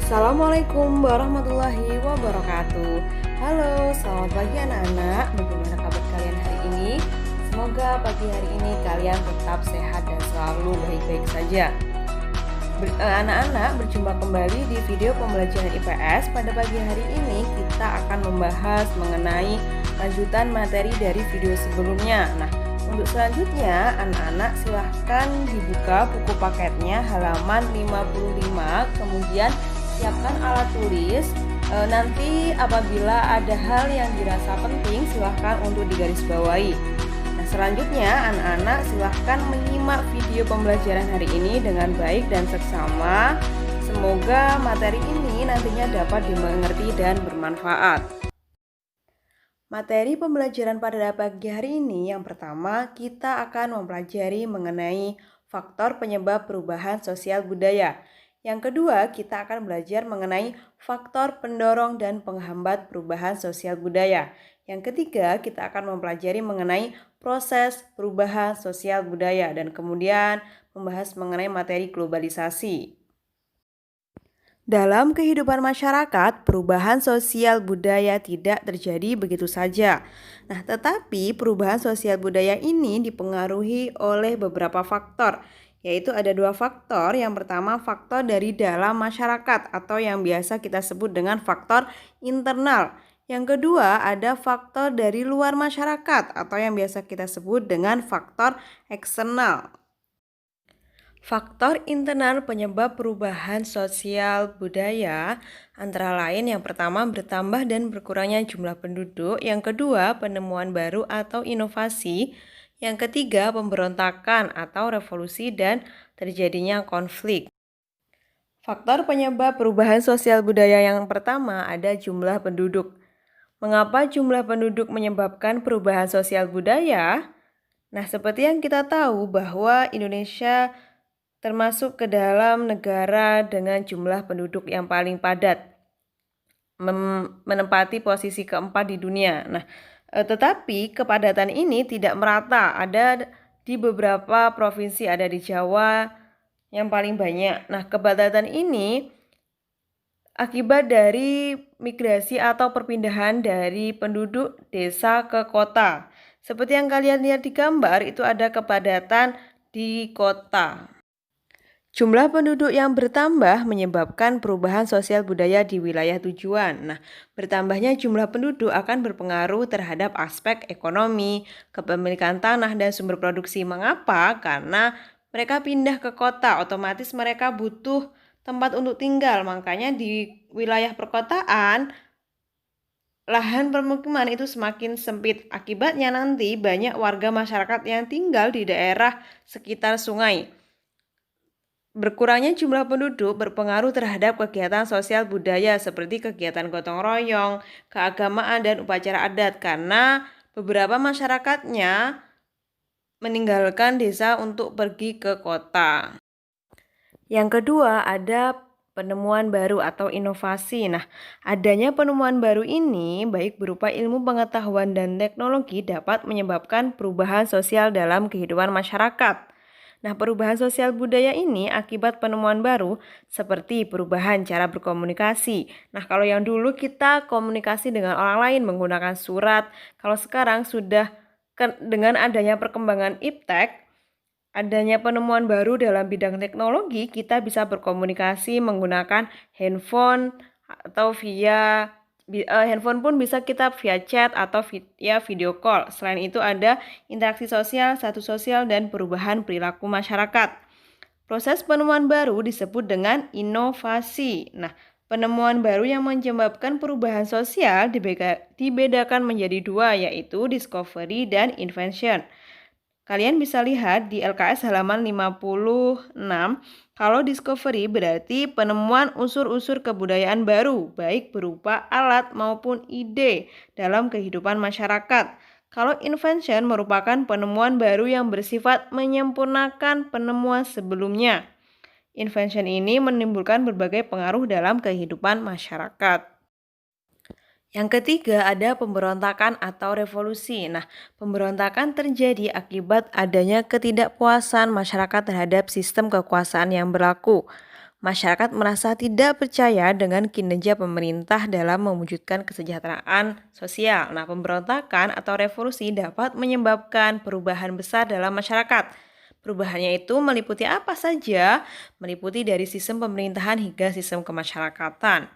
Assalamualaikum warahmatullahi wabarakatuh. Halo, selamat pagi anak-anak. Bagaimana kabar kalian hari ini? Semoga pagi hari ini kalian tetap sehat dan selalu baik-baik saja. Anak-anak, berjumpa kembali di video pembelajaran IPS. Pada pagi hari ini kita akan membahas mengenai lanjutan materi dari video sebelumnya. Nah, untuk selanjutnya anak-anak silahkan dibuka buku paketnya halaman 55, kemudian siapkan alat tulis. Nanti apabila ada hal yang dirasa penting silahkan untuk digarisbawahi. Nah, selanjutnya anak-anak silahkan menyimak video pembelajaran hari ini dengan baik dan seksama. Semoga materi ini nantinya dapat dimengerti dan bermanfaat. Materi pembelajaran pada pagi hari ini yang pertama kita akan mempelajari mengenai faktor penyebab perubahan sosial budaya. Yang kedua, kita akan belajar mengenai faktor pendorong dan penghambat perubahan sosial budaya. Yang ketiga, kita akan mempelajari mengenai proses perubahan sosial budaya dan kemudian membahas mengenai materi globalisasi. Dalam kehidupan masyarakat, perubahan sosial budaya tidak terjadi begitu saja. Nah, tetapi perubahan sosial budaya ini dipengaruhi oleh beberapa faktor, yaitu ada dua faktor. Yang pertama, faktor dari dalam masyarakat atau yang biasa kita sebut dengan faktor internal. Yang kedua, ada faktor dari luar masyarakat atau yang biasa kita sebut dengan faktor eksternal. Faktor internal penyebab perubahan sosial budaya antara lain yang pertama bertambah dan berkurangnya jumlah penduduk, yang kedua penemuan baru atau inovasi, yang ketiga pemberontakan atau revolusi dan terjadinya konflik. Faktor penyebab perubahan sosial budaya yang pertama ada jumlah penduduk. Mengapa jumlah penduduk menyebabkan perubahan sosial budaya? Nah, seperti yang kita tahu bahwa Indonesia termasuk ke dalam negara dengan jumlah penduduk yang paling padat, menempati posisi keempat di dunia. Nah, tetapi kepadatan ini tidak merata, ada di beberapa provinsi, ada di Jawa yang paling banyak. Nah, kepadatan ini akibat dari migrasi atau perpindahan dari penduduk desa ke kota. Seperti yang kalian lihat di gambar, itu ada kepadatan di kota. Jumlah penduduk yang bertambah menyebabkan perubahan sosial budaya di wilayah tujuan. Nah, bertambahnya jumlah penduduk akan berpengaruh terhadap aspek ekonomi, kepemilikan tanah, dan sumber produksi. Mengapa? Karena mereka pindah ke kota, otomatis mereka butuh tempat untuk tinggal. Makanya di wilayah perkotaan, lahan permukiman itu semakin sempit. Akibatnya nanti banyak warga masyarakat yang tinggal di daerah sekitar sungai. Berkurangnya jumlah penduduk berpengaruh terhadap kegiatan sosial budaya seperti kegiatan gotong royong, keagamaan, dan upacara adat karena beberapa masyarakatnya meninggalkan desa untuk pergi ke kota. Yang kedua, ada penemuan baru atau inovasi. Nah, adanya penemuan baru ini baik berupa ilmu pengetahuan dan teknologi dapat menyebabkan perubahan sosial dalam kehidupan masyarakat. Nah, perubahan sosial budaya ini akibat penemuan baru seperti perubahan cara berkomunikasi. Nah, kalau yang dulu kita komunikasi dengan orang lain menggunakan surat, kalau sekarang sudah dengan adanya perkembangan iptek, adanya penemuan baru dalam bidang teknologi, kita bisa berkomunikasi menggunakan handphone atau via handphone pun bisa kita via chat atau via video call. Selain itu ada interaksi sosial, status sosial, dan perubahan perilaku masyarakat. Proses penemuan baru disebut dengan inovasi. Nah, penemuan baru yang menyebabkan perubahan sosial dibedakan menjadi dua, yaitu discovery dan invention. Kalian bisa lihat di LKS halaman 56, kalau discovery berarti penemuan unsur-unsur kebudayaan baru, baik berupa alat maupun ide dalam kehidupan masyarakat. Kalau invention merupakan penemuan baru yang bersifat menyempurnakan penemuan sebelumnya. Invention ini menimbulkan berbagai pengaruh dalam kehidupan masyarakat. Yang ketiga ada pemberontakan atau revolusi. Nah, pemberontakan terjadi akibat adanya ketidakpuasan masyarakat terhadap sistem kekuasaan yang berlaku. Masyarakat merasa tidak percaya dengan kinerja pemerintah dalam mewujudkan kesejahteraan sosial. Nah, pemberontakan atau revolusi dapat menyebabkan perubahan besar dalam masyarakat. Perubahannya itu meliputi apa saja? Meliputi dari sistem pemerintahan hingga sistem kemasyarakatan.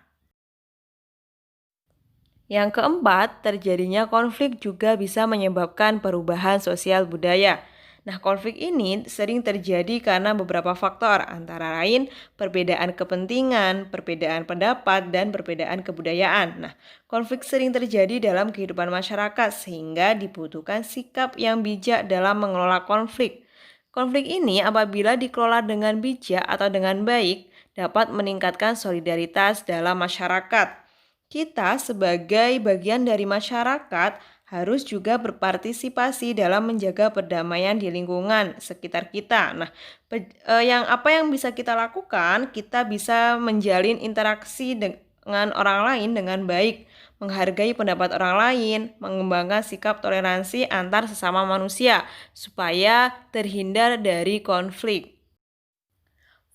Yang keempat, terjadinya konflik juga bisa menyebabkan perubahan sosial budaya. Nah, konflik ini sering terjadi karena beberapa faktor, antara lain perbedaan kepentingan, perbedaan pendapat, dan perbedaan kebudayaan. Nah, konflik sering terjadi dalam kehidupan masyarakat sehingga dibutuhkan sikap yang bijak dalam mengelola konflik. Konflik ini apabila dikelola dengan bijak atau dengan baik, dapat meningkatkan solidaritas dalam masyarakat. Kita sebagai bagian dari masyarakat harus juga berpartisipasi dalam menjaga perdamaian di lingkungan sekitar kita. Nah, apa yang bisa kita lakukan? Kita bisa menjalin interaksi dengan orang lain dengan baik, menghargai pendapat orang lain, mengembangkan sikap toleransi antar sesama manusia supaya terhindar dari konflik.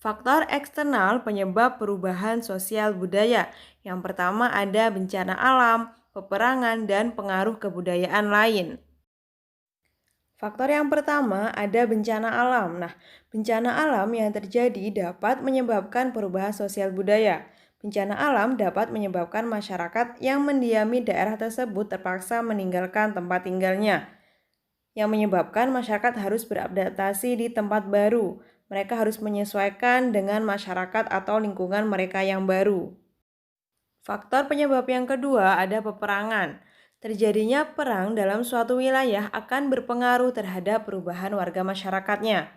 Faktor eksternal penyebab perubahan sosial budaya. Yang pertama ada bencana alam, peperangan, dan pengaruh kebudayaan lain. Faktor yang pertama ada bencana alam. Nah, bencana alam yang terjadi dapat menyebabkan perubahan sosial budaya. Bencana alam dapat menyebabkan masyarakat yang mendiami daerah tersebut terpaksa meninggalkan tempat tinggalnya, yang menyebabkan masyarakat harus beradaptasi di tempat baru. Mereka harus menyesuaikan dengan masyarakat atau lingkungan mereka yang baru. Faktor penyebab yang kedua ada peperangan. Terjadinya perang dalam suatu wilayah akan berpengaruh terhadap perubahan warga masyarakatnya.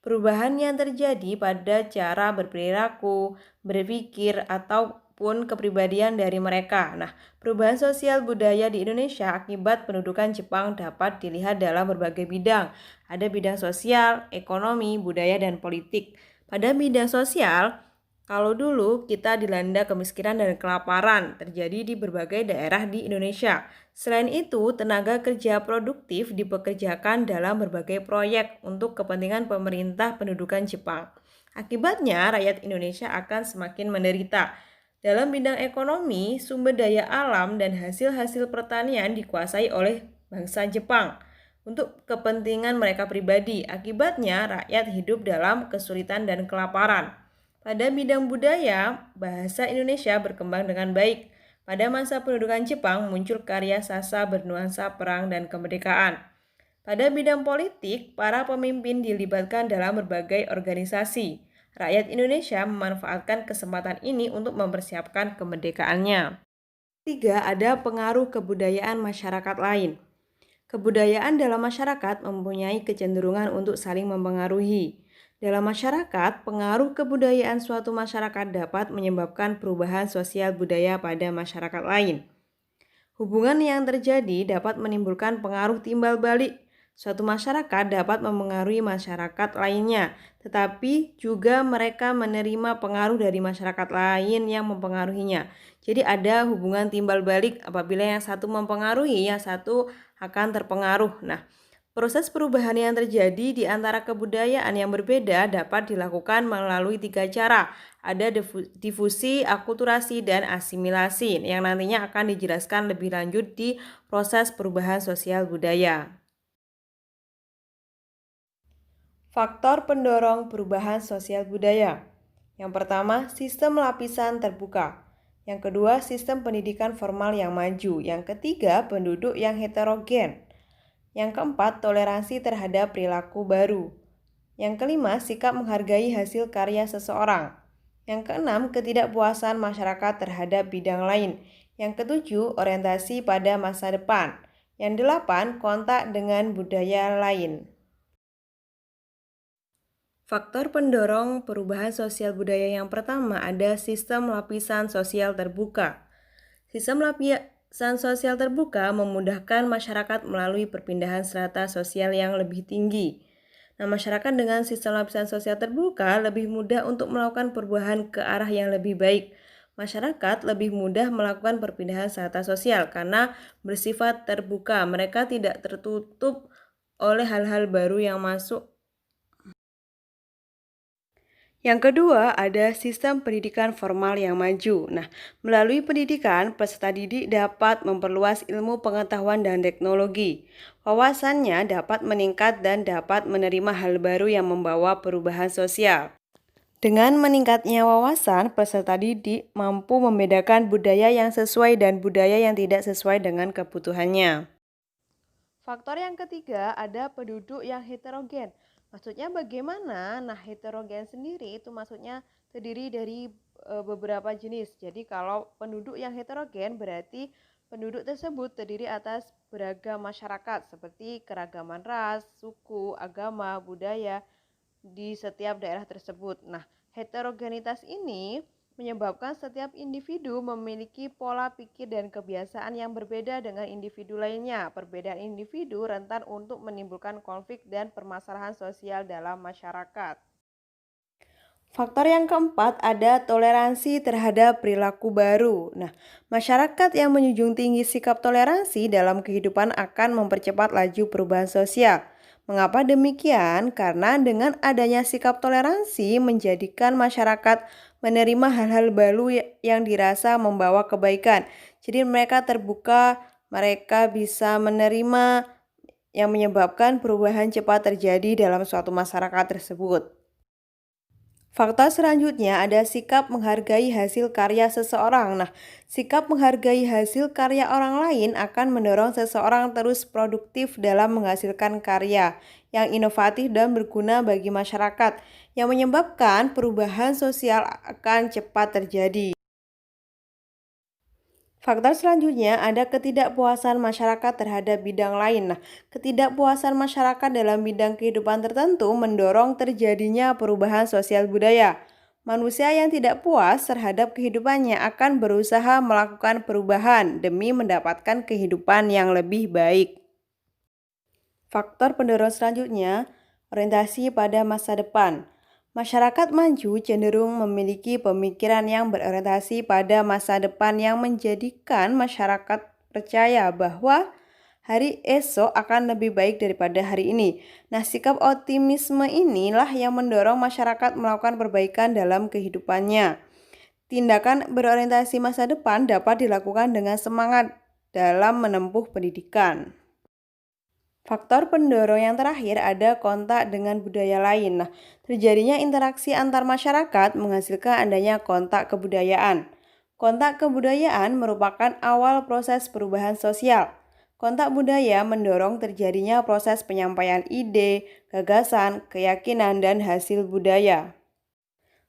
Perubahan yang terjadi pada cara berperilaku, berpikir, ataupun kepribadian dari mereka. Nah, perubahan sosial budaya di Indonesia akibat pendudukan Jepang dapat dilihat dalam berbagai bidang. Ada bidang sosial, ekonomi, budaya, dan politik. Pada bidang sosial, kalau dulu kita dilanda kemiskinan dan kelaparan terjadi di berbagai daerah di Indonesia. Selain itu, tenaga kerja produktif dipekerjakan dalam berbagai proyek untuk kepentingan pemerintah pendudukan Jepang. Akibatnya, rakyat Indonesia akan semakin menderita. Dalam bidang ekonomi, sumber daya alam dan hasil-hasil pertanian dikuasai oleh bangsa Jepang untuk kepentingan mereka pribadi. Akibatnya, rakyat hidup dalam kesulitan dan kelaparan. Pada bidang budaya, bahasa Indonesia berkembang dengan baik. Pada masa pendudukan Jepang muncul karya sastra bernuansa perang dan kemerdekaan. Pada bidang politik, para pemimpin dilibatkan dalam berbagai organisasi. Rakyat Indonesia memanfaatkan kesempatan ini untuk mempersiapkan kemerdekaannya. Tiga, ada pengaruh kebudayaan masyarakat lain. Kebudayaan dalam masyarakat mempunyai kecenderungan untuk saling mempengaruhi. Dalam masyarakat, pengaruh kebudayaan suatu masyarakat dapat menyebabkan perubahan sosial budaya pada masyarakat lain. Hubungan yang terjadi dapat menimbulkan pengaruh timbal balik. Suatu masyarakat dapat mempengaruhi masyarakat lainnya, tetapi juga mereka menerima pengaruh dari masyarakat lain yang mempengaruhinya. Jadi ada hubungan timbal balik apabila yang satu mempengaruhi, yang satu akan terpengaruh. Nah, proses perubahan yang terjadi di antara kebudayaan yang berbeda dapat dilakukan melalui tiga cara. Ada difusi, akulturasi, dan asimilasi yang nantinya akan dijelaskan lebih lanjut di proses perubahan sosial budaya. Faktor pendorong perubahan sosial budaya. Yang pertama, sistem lapisan terbuka. Yang kedua, sistem pendidikan formal yang maju. Yang ketiga, penduduk yang heterogen. Yang keempat, toleransi terhadap perilaku baru. Yang kelima, sikap menghargai hasil karya seseorang. Yang keenam, ketidakpuasan masyarakat terhadap bidang lain. Yang ketujuh, orientasi pada masa depan. Yang delapan, kontak dengan budaya lain. Faktor pendorong perubahan sosial budaya yang pertama ada sistem lapisan sosial terbuka. Sistem lapisan sosial terbuka memudahkan masyarakat melalui perpindahan strata sosial yang lebih tinggi. Nah, masyarakat dengan sistem lapisan sosial terbuka lebih mudah untuk melakukan perubahan ke arah yang lebih baik. Masyarakat lebih mudah melakukan perpindahan strata sosial karena bersifat terbuka. Mereka tidak tertutup oleh hal-hal baru yang masuk. Yang kedua, ada sistem pendidikan formal yang maju. Nah, melalui pendidikan, peserta didik dapat memperluas ilmu pengetahuan dan teknologi. Wawasannya dapat meningkat dan dapat menerima hal baru yang membawa perubahan sosial. Dengan meningkatnya wawasan, peserta didik mampu membedakan budaya yang sesuai dan budaya yang tidak sesuai dengan kebutuhannya. Faktor yang ketiga, ada penduduk yang heterogen. Maksudnya bagaimana? Nah, heterogen sendiri itu maksudnya terdiri dari beberapa jenis. Jadi kalau penduduk yang heterogen berarti penduduk tersebut terdiri atas beragam masyarakat seperti keragaman ras, suku, agama, budaya di setiap daerah tersebut. Nah, heterogenitas ini menyebabkan setiap individu memiliki pola pikir dan kebiasaan yang berbeda dengan individu lainnya. Perbedaan individu rentan untuk menimbulkan konflik dan permasalahan sosial dalam masyarakat. Faktor yang keempat ada toleransi terhadap perilaku baru. Nah, masyarakat yang menjunjung tinggi sikap toleransi dalam kehidupan akan mempercepat laju perubahan sosial. Mengapa demikian? Karena dengan adanya sikap toleransi menjadikan masyarakat menerima hal-hal baru yang dirasa membawa kebaikan. Jadi mereka terbuka, mereka bisa menerima yang menyebabkan perubahan cepat terjadi dalam suatu masyarakat tersebut. Fakta selanjutnya ada sikap menghargai hasil karya seseorang. Nah, sikap menghargai hasil karya orang lain akan mendorong seseorang terus produktif dalam menghasilkan karya yang inovatif dan berguna bagi masyarakat, yang menyebabkan perubahan sosial akan cepat terjadi. Faktor selanjutnya ada ketidakpuasan masyarakat terhadap bidang lain. Nah, ketidakpuasan masyarakat dalam bidang kehidupan tertentu mendorong terjadinya perubahan sosial budaya. Manusia yang tidak puas terhadap kehidupannya akan berusaha melakukan perubahan demi mendapatkan kehidupan yang lebih baik. Faktor pendorong selanjutnya, orientasi pada masa depan. Masyarakat maju cenderung memiliki pemikiran yang berorientasi pada masa depan yang menjadikan masyarakat percaya bahwa hari esok akan lebih baik daripada hari ini. Nah, sikap optimisme inilah yang mendorong masyarakat melakukan perbaikan dalam kehidupannya. Tindakan berorientasi masa depan dapat dilakukan dengan semangat dalam menempuh pendidikan. Faktor pendorong yang terakhir ada kontak dengan budaya lain. Nah, terjadinya interaksi antar masyarakat menghasilkan adanya kontak kebudayaan. Kontak kebudayaan merupakan awal proses perubahan sosial. Kontak budaya mendorong terjadinya proses penyampaian ide, gagasan, keyakinan, dan hasil budaya.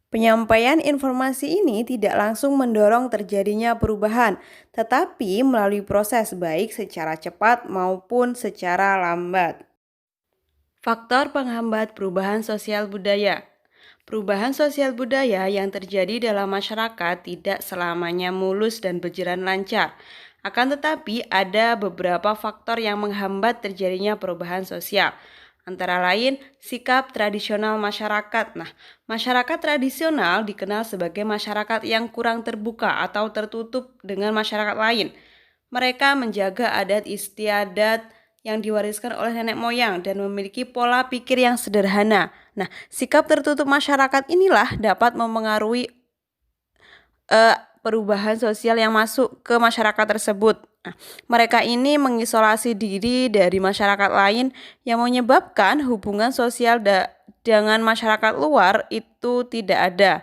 Penyampaian informasi ini tidak langsung mendorong terjadinya perubahan, tetapi melalui proses baik secara cepat maupun secara lambat. Faktor penghambat perubahan sosial budaya. Perubahan sosial budaya yang terjadi dalam masyarakat tidak selamanya mulus dan berjalan lancar. Akan tetapi ada beberapa faktor yang menghambat terjadinya perubahan sosial. Antara lain sikap tradisional masyarakat. Nah, masyarakat tradisional dikenal sebagai masyarakat yang kurang terbuka atau tertutup dengan masyarakat lain. Mereka menjaga adat istiadat yang diwariskan oleh nenek moyang dan memiliki pola pikir yang sederhana. Nah, sikap tertutup masyarakat inilah dapat mempengaruhi perubahan sosial yang masuk ke masyarakat tersebut. Nah, mereka ini mengisolasi diri dari masyarakat lain yang menyebabkan hubungan sosial dengan masyarakat luar itu tidak ada.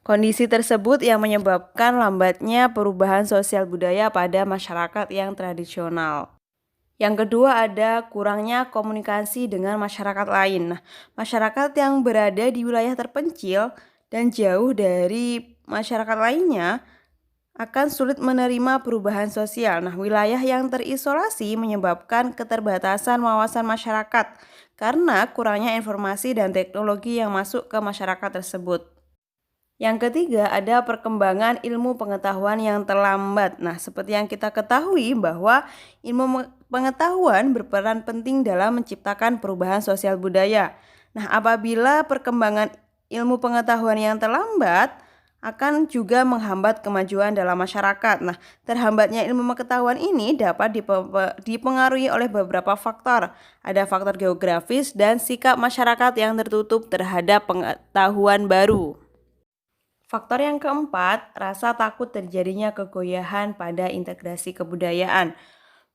Kondisi tersebut yang menyebabkan lambatnya perubahan sosial budaya pada masyarakat yang tradisional. Yang kedua ada kurangnya komunikasi dengan masyarakat lain. Nah, masyarakat yang berada di wilayah terpencil dan jauh dari masyarakat lainnya akan sulit menerima perubahan sosial. Nah, wilayah yang terisolasi menyebabkan keterbatasan wawasan masyarakat karena kurangnya informasi dan teknologi yang masuk ke masyarakat tersebut. Yang ketiga ada perkembangan ilmu pengetahuan yang terlambat. Nah, seperti yang kita ketahui bahwa ilmu pengetahuan berperan penting dalam menciptakan perubahan sosial budaya. Nah, apabila perkembangan ilmu pengetahuan yang terlambat akan juga menghambat kemajuan dalam masyarakat. Nah, terhambatnya ilmu pengetahuan ini dapat dipengaruhi oleh beberapa faktor. Ada faktor geografis dan sikap masyarakat yang tertutup terhadap pengetahuan baru. Faktor yang keempat, rasa takut terjadinya kegoyahan pada integrasi kebudayaan.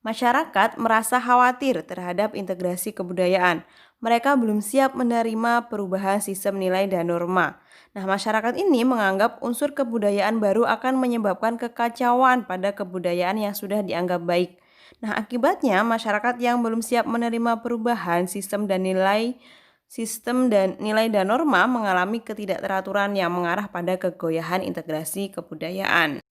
Masyarakat merasa khawatir terhadap integrasi kebudayaan. Mereka belum siap menerima perubahan sistem nilai dan norma. Nah, masyarakat ini menganggap unsur kebudayaan baru akan menyebabkan kekacauan pada kebudayaan yang sudah dianggap baik. Nah, akibatnya masyarakat yang belum siap menerima perubahan sistem dan nilai dan norma mengalami ketidakteraturan yang mengarah pada kegoyahan integrasi kebudayaan.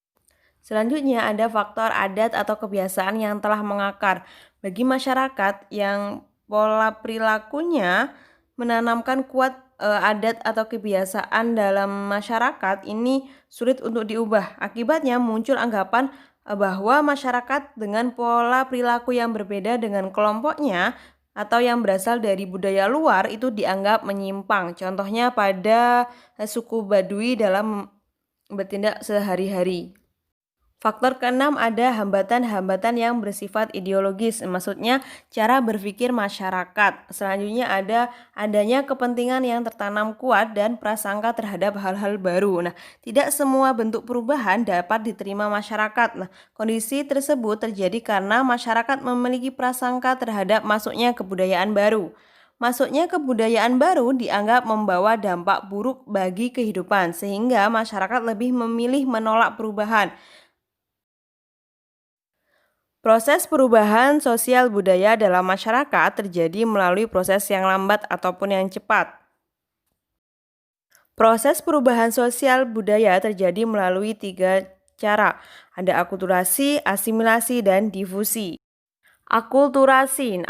Selanjutnya ada faktor adat atau kebiasaan yang telah mengakar. Bagi masyarakat yang pola perilakunya menanamkan kuat adat atau kebiasaan dalam masyarakat ini sulit untuk diubah. Akibatnya muncul anggapan bahwa masyarakat dengan pola perilaku yang berbeda dengan kelompoknya atau yang berasal dari budaya luar itu dianggap menyimpang. Contohnya pada suku Baduy dalam bertindak sehari-hari. Faktor keenam ada hambatan-hambatan yang bersifat ideologis, maksudnya cara berpikir masyarakat. Selanjutnya ada adanya kepentingan yang tertanam kuat dan prasangka terhadap hal-hal baru. Nah, tidak semua bentuk perubahan dapat diterima masyarakat. Nah, kondisi tersebut terjadi karena masyarakat memiliki prasangka terhadap masuknya kebudayaan baru. Masuknya kebudayaan baru dianggap membawa dampak buruk bagi kehidupan, sehingga masyarakat lebih memilih menolak perubahan. Proses perubahan sosial budaya dalam masyarakat terjadi melalui proses yang lambat ataupun yang cepat. Proses perubahan sosial budaya terjadi melalui 3 cara. Ada akulturasi, asimilasi, dan difusi. Akulturasi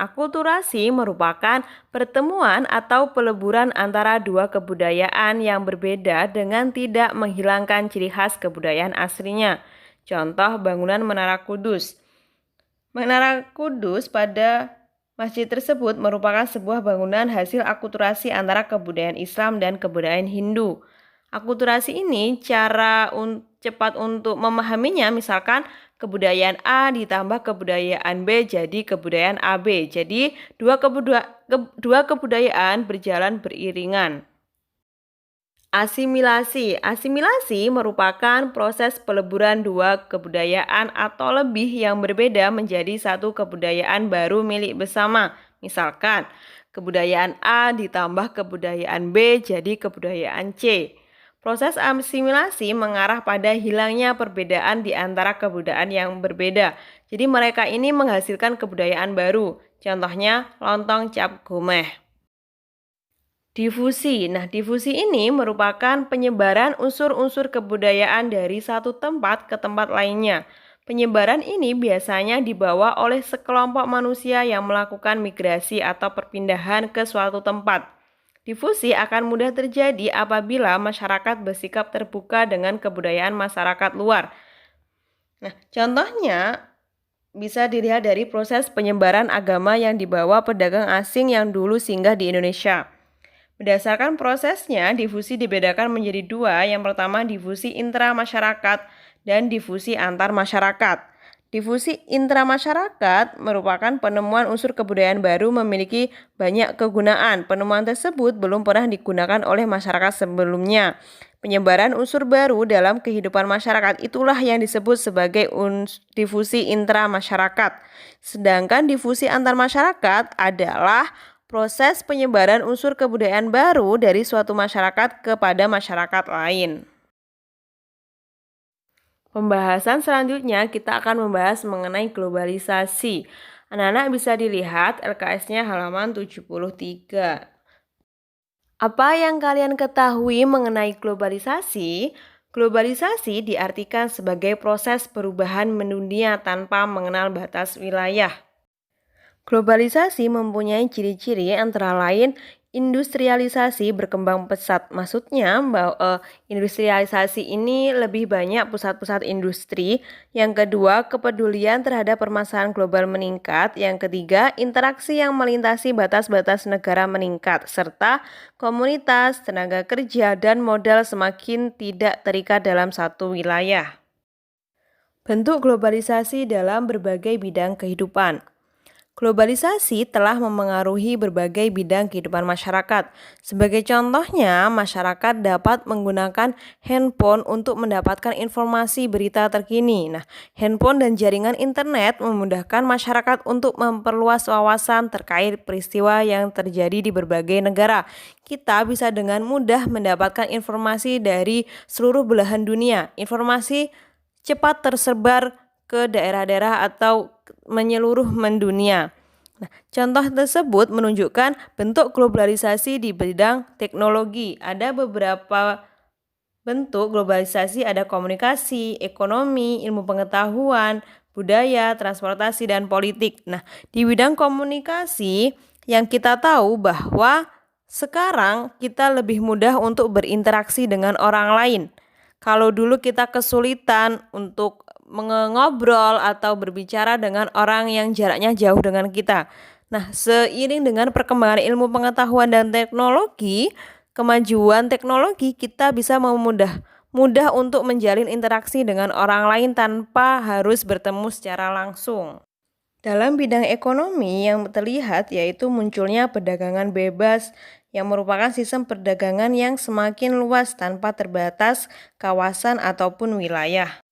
merupakan pertemuan atau peleburan antara dua kebudayaan yang berbeda dengan tidak menghilangkan ciri khas kebudayaan aslinya. Contoh bangunan Menara Kudus. Menara Kudus pada masjid tersebut merupakan sebuah bangunan hasil akulturasi antara kebudayaan Islam dan kebudayaan Hindu. Akulturasi ini cara cepat untuk memahaminya, misalkan kebudayaan A ditambah kebudayaan B jadi kebudayaan AB. Jadi dua kebudayaan berjalan beriringan. Asimilasi merupakan proses peleburan dua kebudayaan atau lebih yang berbeda menjadi satu kebudayaan baru milik bersama. Misalkan, kebudayaan A ditambah kebudayaan B jadi kebudayaan C. Proses asimilasi mengarah pada hilangnya perbedaan di antara kebudayaan yang berbeda. Jadi mereka ini menghasilkan kebudayaan baru. Contohnya lontong cap gomeh. Difusi. Nah, difusi ini merupakan penyebaran unsur-unsur kebudayaan dari satu tempat ke tempat lainnya. Penyebaran ini biasanya dibawa oleh sekelompok manusia yang melakukan migrasi atau perpindahan ke suatu tempat. Difusi akan mudah terjadi apabila masyarakat bersikap terbuka dengan kebudayaan masyarakat luar. Nah, contohnya bisa dilihat dari proses penyebaran agama yang dibawa pedagang asing yang dulu singgah di Indonesia. Berdasarkan prosesnya, difusi dibedakan menjadi dua. Yang pertama difusi intramasyarakat dan difusi antar masyarakat. Difusi intramasyarakat merupakan penemuan unsur kebudayaan baru memiliki banyak kegunaan. Penemuan tersebut belum pernah digunakan oleh masyarakat sebelumnya. Penyebaran unsur baru dalam kehidupan masyarakat itulah yang disebut sebagai difusi intramasyarakat. Sedangkan difusi antar masyarakat adalah proses penyebaran unsur kebudayaan baru dari suatu masyarakat kepada masyarakat lain. Pembahasan selanjutnya kita akan membahas mengenai globalisasi. Anak-anak bisa dilihat LKS-nya halaman 73. Apa yang kalian ketahui mengenai globalisasi? Globalisasi diartikan sebagai proses perubahan mendunia tanpa mengenal batas wilayah. Globalisasi mempunyai ciri-ciri antara lain Industrialisasi berkembang pesat. Maksudnya bahwa industrialisasi ini lebih banyak pusat-pusat industri. Yang kedua, kepedulian terhadap permasalahan global meningkat. Yang ketiga, interaksi yang melintasi batas-batas negara meningkat, serta komunitas, tenaga kerja, dan modal semakin tidak terikat dalam satu wilayah. Bentuk globalisasi dalam berbagai bidang kehidupan. Globalisasi telah memengaruhi berbagai bidang kehidupan masyarakat. Sebagai contohnya, masyarakat dapat menggunakan handphone untuk mendapatkan informasi berita terkini. Nah, handphone dan jaringan internet memudahkan masyarakat untuk memperluas wawasan terkait peristiwa yang terjadi di berbagai negara. Kita bisa dengan mudah mendapatkan informasi dari seluruh belahan dunia. Informasi cepat tersebar ke daerah-daerah atau menyeluruh mendunia. Nah, contoh tersebut menunjukkan bentuk globalisasi di bidang teknologi. Ada beberapa bentuk globalisasi, ada komunikasi, ekonomi, ilmu pengetahuan, budaya, transportasi, dan politik. Nah, di bidang komunikasi yang kita tahu bahwa sekarang kita lebih mudah untuk berinteraksi dengan orang lain. Kalau dulu kita kesulitan untuk ngobrol atau berbicara dengan orang yang jaraknya jauh dengan kita. Nah, seiring dengan perkembangan ilmu pengetahuan dan teknologi, kemajuan teknologi, kita bisa mudah untuk menjalin interaksi dengan orang lain tanpa harus bertemu secara langsung. Dalam bidang ekonomi yang terlihat yaitu munculnya perdagangan bebas yang merupakan sistem perdagangan yang semakin luas tanpa terbatas kawasan ataupun wilayah.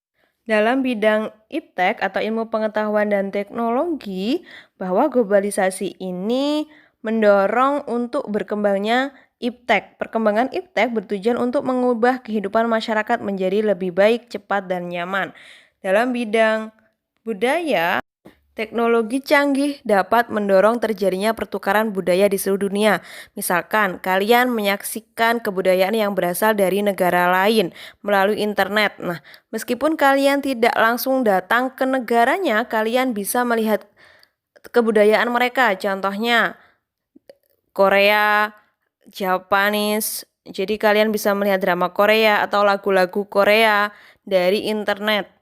Dalam bidang iptek atau ilmu pengetahuan dan teknologi, bahwa globalisasi ini mendorong untuk berkembangnya iptek. Perkembangan iptek bertujuan untuk mengubah kehidupan masyarakat menjadi lebih baik, cepat, dan nyaman. Dalam bidang budaya, teknologi canggih dapat mendorong terjadinya pertukaran budaya di seluruh dunia. Misalkan, kalian menyaksikan kebudayaan yang berasal dari negara lain melalui internet. Nah, meskipun kalian tidak langsung datang ke negaranya, kalian bisa melihat kebudayaan mereka. Contohnya, Korea, Japanese. Jadi kalian bisa melihat drama Korea atau lagu-lagu Korea dari internet.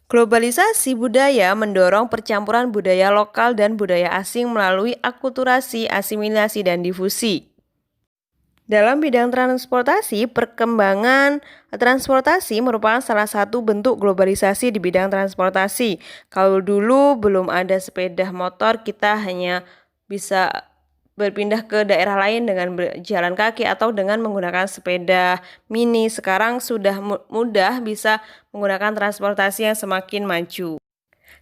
Globalisasi budaya mendorong percampuran budaya lokal dan budaya asing melalui akulturasi, asimilasi, dan difusi. Dalam bidang transportasi, perkembangan transportasi merupakan salah satu bentuk globalisasi di bidang transportasi. Kalau dulu belum ada sepeda motor, kita hanya bisa berpindah ke daerah lain dengan berjalan kaki atau dengan menggunakan sepeda mini. Sekarang sudah mudah bisa menggunakan transportasi yang semakin maju.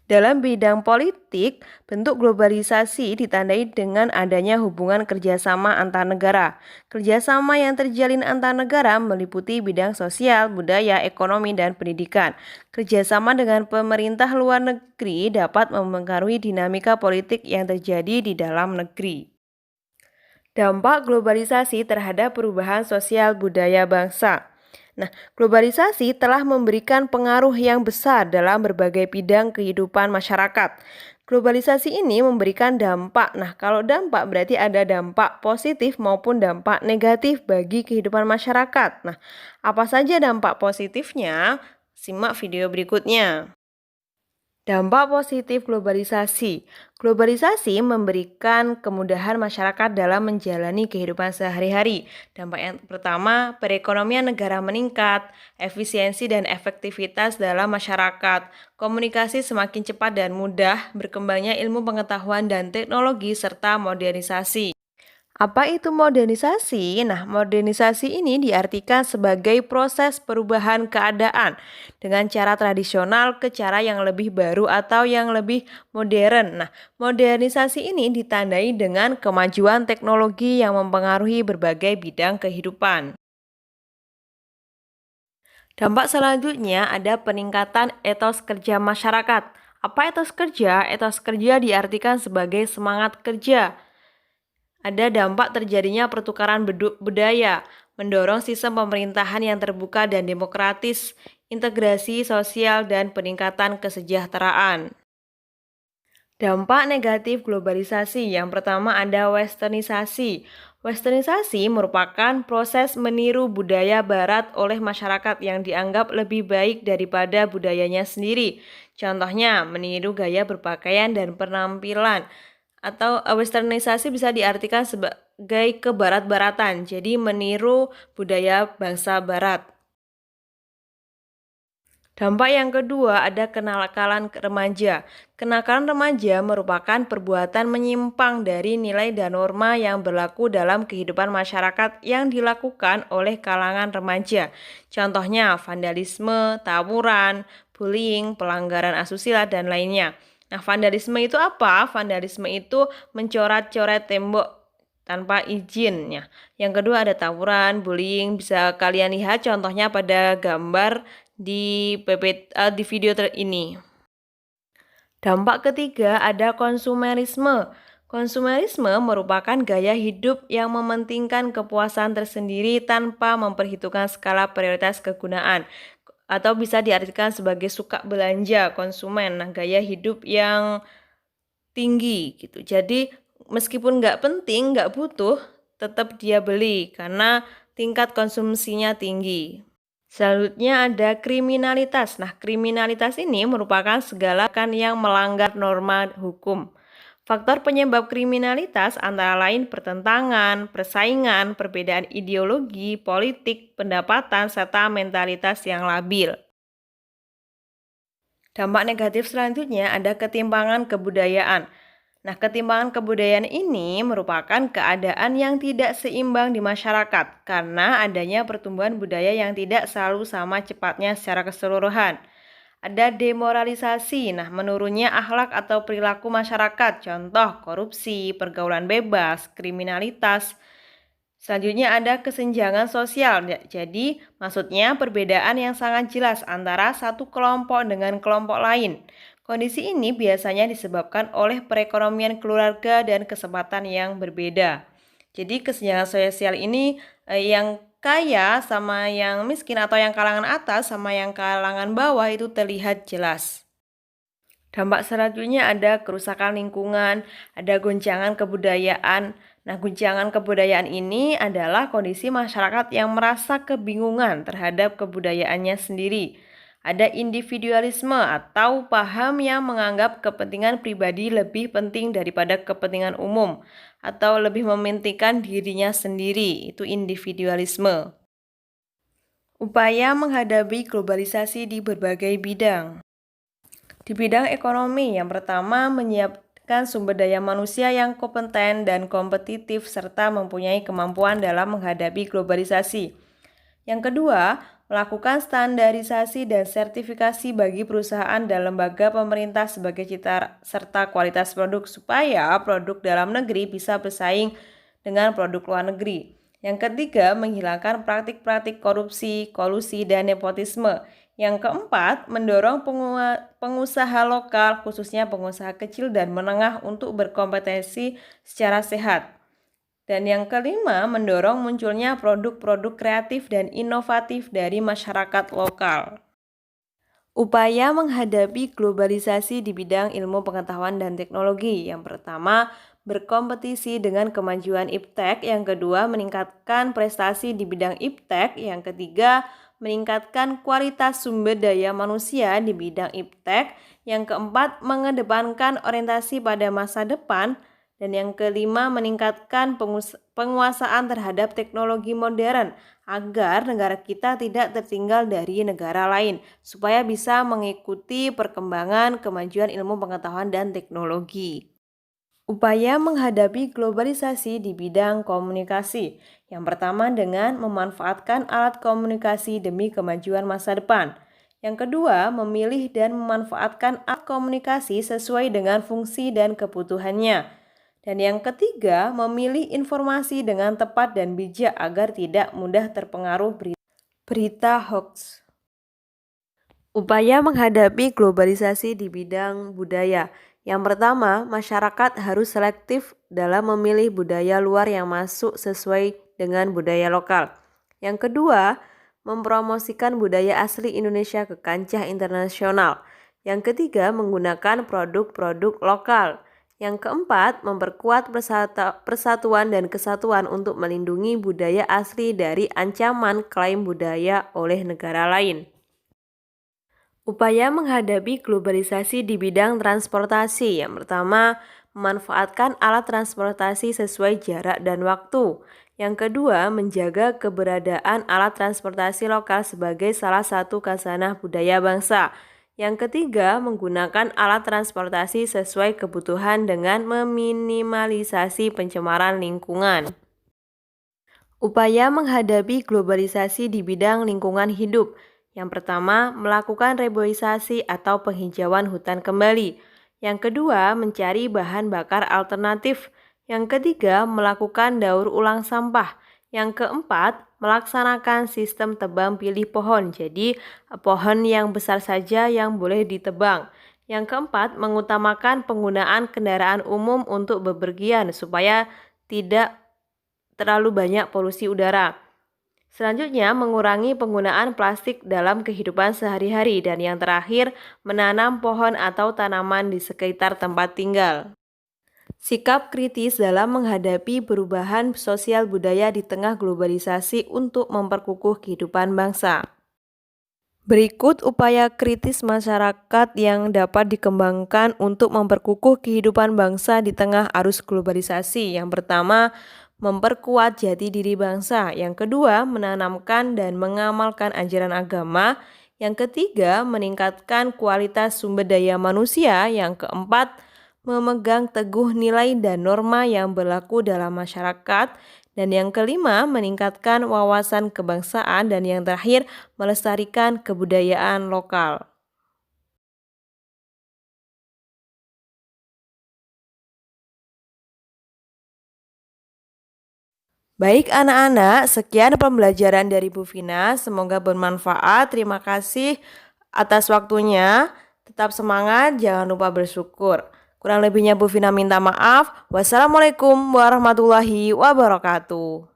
Dalam bidang politik, bentuk globalisasi ditandai dengan adanya hubungan kerjasama antar negara. Kerjasama yang terjalin antar negara meliputi bidang sosial, budaya, ekonomi, dan pendidikan. Kerjasama dengan pemerintah luar negeri dapat mempengaruhi dinamika politik yang terjadi di dalam negeri. Dampak globalisasi terhadap perubahan sosial budaya bangsa. Nah, globalisasi telah memberikan pengaruh yang besar dalam berbagai bidang kehidupan masyarakat. Globalisasi ini memberikan dampak. Nah, kalau dampak berarti ada dampak positif maupun dampak negatif bagi kehidupan masyarakat. Nah, apa saja dampak positifnya? Simak video berikutnya. Dampak positif globalisasi. Globalisasi memberikan kemudahan masyarakat dalam menjalani kehidupan sehari-hari. Dampak yang pertama, perekonomian negara meningkat, efisiensi dan efektivitas dalam masyarakat, komunikasi semakin cepat dan mudah, berkembangnya ilmu pengetahuan dan teknologi, serta modernisasi. Apa itu modernisasi? Nah, modernisasi ini diartikan sebagai proses perubahan keadaan dengan cara tradisional ke cara yang lebih baru atau yang lebih modern. Nah, modernisasi ini ditandai dengan kemajuan teknologi yang mempengaruhi berbagai bidang kehidupan. Dampak selanjutnya ada peningkatan etos kerja masyarakat. Apa etos kerja? Etos kerja diartikan sebagai semangat kerja. Ada dampak terjadinya pertukaran budaya, mendorong sistem pemerintahan yang terbuka dan demokratis, integrasi sosial, dan peningkatan kesejahteraan. Dampak negatif globalisasi. Yang pertama ada westernisasi. Westernisasi merupakan proses meniru budaya barat oleh masyarakat yang dianggap lebih baik daripada budayanya sendiri. Contohnya, meniru gaya berpakaian dan penampilan. Atau westernisasi bisa diartikan sebagai kebarat-baratan, jadi meniru budaya bangsa barat. Dampak yang kedua ada kenakalan remaja. Kenakalan remaja merupakan perbuatan menyimpang dari nilai dan norma yang berlaku dalam kehidupan masyarakat yang dilakukan oleh kalangan remaja. Contohnya vandalisme, tawuran, bullying, pelanggaran asusila, dan lainnya. Nah, vandalisme itu apa? Vandalisme itu mencoret-coret tembok tanpa izinnya. Yang kedua ada tawuran, bullying, bisa kalian lihat contohnya pada gambar di video ini. Dampak ketiga ada konsumerisme. Konsumerisme merupakan gaya hidup yang mementingkan kepuasan tersendiri tanpa memperhitungkan skala prioritas kegunaan, atau bisa diartikan sebagai suka belanja konsumen. Nah, gaya hidup yang tinggi gitu. Jadi meskipun nggak penting, nggak butuh, tetap dia beli karena tingkat konsumsinya tinggi. Selanjutnya ada kriminalitas. Nah, kriminalitas ini merupakan segala yang melanggar norma hukum. Faktor penyebab kriminalitas antara lain pertentangan, persaingan, perbedaan ideologi, politik, pendapatan, serta mentalitas yang labil. Dampak negatif selanjutnya ada ketimpangan kebudayaan. Nah, ketimpangan kebudayaan ini merupakan keadaan yang tidak seimbang di masyarakat karena adanya pertumbuhan budaya yang tidak selalu sama cepatnya secara keseluruhan. Ada demoralisasi, nah menurunnya akhlak atau perilaku masyarakat, contoh korupsi, pergaulan bebas, kriminalitas. Selanjutnya ada kesenjangan sosial, jadi maksudnya perbedaan yang sangat jelas antara satu kelompok dengan kelompok lain. Kondisi ini biasanya disebabkan oleh perekonomian keluarga dan kesempatan yang berbeda. Jadi kesenjangan sosial ini yang kaya sama yang miskin atau yang kalangan atas sama yang kalangan bawah itu terlihat jelas. Dampak selanjutnya ada kerusakan lingkungan, ada goncangan kebudayaan. Nah, goncangan kebudayaan ini adalah kondisi masyarakat yang merasa kebingungan terhadap kebudayaannya sendiri. Ada individualisme atau paham yang menganggap kepentingan pribadi lebih penting daripada kepentingan umum atau lebih mementingkan dirinya sendiri, itu individualisme. Upaya menghadapi globalisasi di berbagai bidang. Di bidang ekonomi, yang pertama menyiapkan sumber daya manusia yang kompeten dan kompetitif serta mempunyai kemampuan dalam menghadapi globalisasi. Yang kedua, melakukan standarisasi dan sertifikasi bagi perusahaan dan lembaga pemerintah sebagai cita serta kualitas produk supaya produk dalam negeri bisa bersaing dengan produk luar negeri. Yang ketiga, menghilangkan praktik-praktik korupsi, kolusi, dan nepotisme. Yang keempat, mendorong pengusaha lokal, khususnya pengusaha kecil dan menengah untuk berkompetensi secara sehat. Dan yang kelima, mendorong munculnya produk-produk kreatif dan inovatif dari masyarakat lokal. Upaya menghadapi globalisasi di bidang ilmu pengetahuan dan teknologi. Yang pertama, berkompetisi dengan kemajuan iptek. Yang kedua, meningkatkan prestasi di bidang iptek. Yang ketiga, meningkatkan kualitas sumber daya manusia di bidang iptek. Yang keempat, mengedepankan orientasi pada masa depan. Dan yang kelima, meningkatkan penguasaan terhadap teknologi modern agar negara kita tidak tertinggal dari negara lain, supaya bisa mengikuti perkembangan kemajuan ilmu pengetahuan dan teknologi. Upaya menghadapi globalisasi di bidang komunikasi. Yang pertama dengan memanfaatkan alat komunikasi demi kemajuan masa depan. Yang kedua, memilih dan memanfaatkan alat komunikasi sesuai dengan fungsi dan kebutuhannya. Dan yang ketiga, memilih informasi dengan tepat dan bijak agar tidak mudah terpengaruh berita hoax. Upaya menghadapi globalisasi di bidang budaya. Yang pertama, masyarakat harus selektif dalam memilih budaya luar yang masuk sesuai dengan budaya lokal. Yang kedua, mempromosikan budaya asli Indonesia ke kancah internasional. Yang ketiga, menggunakan produk-produk lokal. Yang keempat, memperkuat persatuan dan kesatuan untuk melindungi budaya asli dari ancaman klaim budaya oleh negara lain. Upaya menghadapi globalisasi di bidang transportasi. Yang pertama, memanfaatkan alat transportasi sesuai jarak dan waktu. Yang kedua, menjaga keberadaan alat transportasi lokal sebagai salah satu khasanah budaya bangsa. Yang ketiga, menggunakan alat transportasi sesuai kebutuhan dengan meminimalisasi pencemaran lingkungan. Upaya menghadapi globalisasi di bidang lingkungan hidup. Yang pertama, melakukan reboisasi atau penghijauan hutan kembali. Yang kedua, mencari bahan bakar alternatif. Yang ketiga, melakukan daur ulang sampah. Yang keempat, melaksanakan sistem tebang pilih pohon. Jadi, pohon yang besar saja yang boleh ditebang. Yang keempat, mengutamakan penggunaan kendaraan umum untuk bepergian supaya tidak terlalu banyak polusi udara. Selanjutnya, mengurangi penggunaan plastik dalam kehidupan sehari-hari. Dan yang terakhir, menanam pohon atau tanaman di sekitar tempat tinggal. Sikap kritis dalam menghadapi perubahan sosial budaya di tengah globalisasi untuk memperkukuh kehidupan bangsa. Berikut upaya kritis masyarakat yang dapat dikembangkan untuk memperkukuh kehidupan bangsa di tengah arus globalisasi. Yang pertama, memperkuat jati diri bangsa. Yang kedua, menanamkan dan mengamalkan ajaran agama. Yang ketiga, meningkatkan kualitas sumber daya manusia. Yang keempat, memegang teguh nilai dan norma yang berlaku dalam masyarakat. Dan yang kelima, meningkatkan wawasan kebangsaan. Dan yang terakhir, melestarikan kebudayaan lokal. Baik anak-anak, sekian pembelajaran dari Bu Vina. Semoga bermanfaat. Terima kasih atas waktunya. Tetap semangat, jangan lupa bersyukur. Kurang lebihnya Bu Vina minta maaf. Wassalamualaikum warahmatullahi wabarakatuh.